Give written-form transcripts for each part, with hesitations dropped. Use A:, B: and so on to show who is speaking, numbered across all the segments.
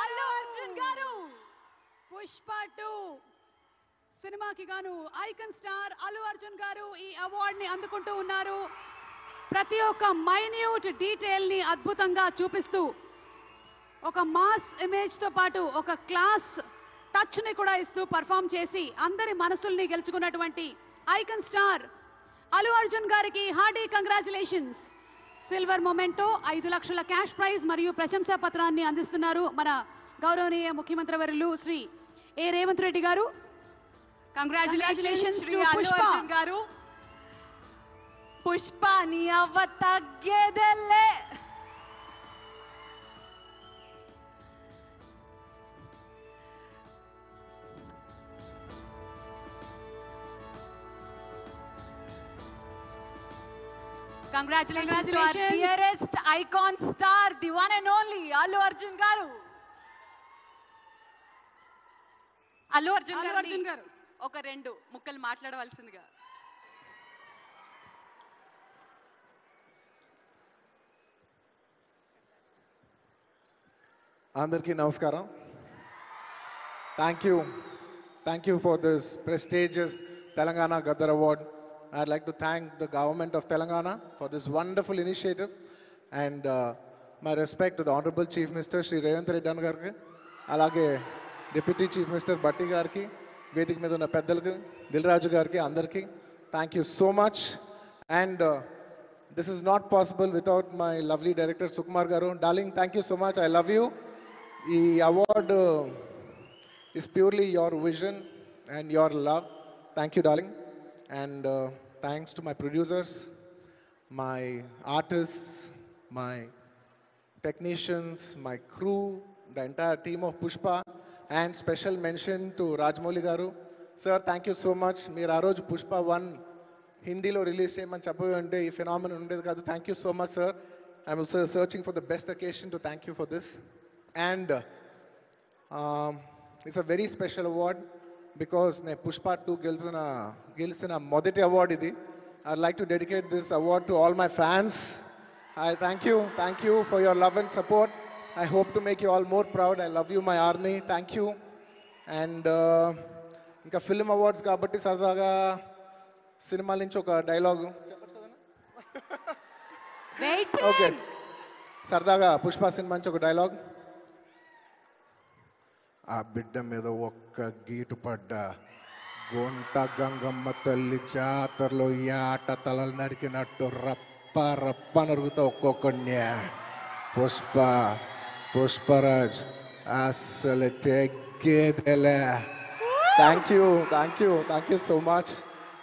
A: అల్లు అర్జున్ గారు పుష్ప 2 సినిమాకి గాను ఐకాన్ స్టార్ అల్లు అర్జున్ గారు ఈ అవార్డ్ ని అందుకుంటూ ఉన్నారు. ప్రతి ఒక్క మైన్యూట్ డీటెయిల్ ని అద్భుతంగా చూపిస్తూ ఒక మాస్ ఇమేజ్ తో పాటు ఒక క్లాస్ టచ్ ని కూడా ఇస్తూ పర్ఫామ్ చేసి అందరి మనసుల్ని గెలుచుకున్నటువంటి ఐకాన్ స్టార్ అల్లు అర్జున్ గారికి హార్డీ కంగ్రాచులేషన్స్. సిల్వర్ మొమెంటో 5 లక్షల క్యాష్ ప్రైజ్ మరియు ప్రశంసా పత్రాన్ని అందిస్తున్నారు మన గౌరవనీయ ముఖ్యమంత్రి వర్యులు శ్రీ ఏ రేవంత్ రెడ్డి గారు. కంగ్రాచులేషన్స్ టు అల్లు అర్జున్ గారు. పుష్ప నీ అవ్వ తగ్గేదెల్లే. Congratulations to our dearest icon star, the one and only Allu Arjun garu. Allu Arjun garu oka rendu mukkalu maatladavaల్సిందిగా.
B: Andarki namaskaram. Thank you for this prestigious Telangana Gaddar Award. I'd like to thank the government of Telangana for this wonderful initiative, and my respect to the Honorable Chief Minister Shri Revanth Reddy Gariki, alage Deputy Chief Minister Batti Gariki, Vedik మీద ఉన్న పెద్దలకు దిల్రాజు గారికి అందరికీ thank you so much. And this is not possible without my lovely director Sukumar garu. Darling, thank you so much. I love you. ఈ award is purely your vision and your love. Thank you, darling. And thanks to my producers, my artists, my technicians, my crew, the entire team of Pushpa, and special mention to Rajamouli garu. Sir, thank you so much. Meer aa roju Pushpa 1 Hindilo release cheyamani cheppavante ee phenomenon undedi kaadu. Thank you so much, sir. I'm also searching for the best occasion to thank you for this. And it's a very special award because ne Pushpa 2 గెలిచిన మొదటి award ఇది. I'd like to dedicate this award to all my fans. I thank you for your love and support. I hope to make you all more proud. I love you, my army. Thank you. And ఇంకా film awards కాబట్టి సరదాగా సినిమాల నుంచి ఒక dialogue చెప్పచ్చు కదా. Okay, సరదాగా Pushpa cinema నుంచి ఒక డైలాగ్. ఆ బిడ్డ మీద ఒక్క గీటు పడ్డా గుంట గంగమ్మ తల్లి జాతరలో ఈ ఆట తలలు నరికినట్టు రప్ప రప్ప నరుగుతా ఒక్కొక్కడిని. పుష్పరాజ్ అసలు తెగ్గేదేలే. Thank you so much.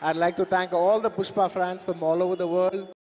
B: I'd like to thank all the Pushpa fans from all over the world.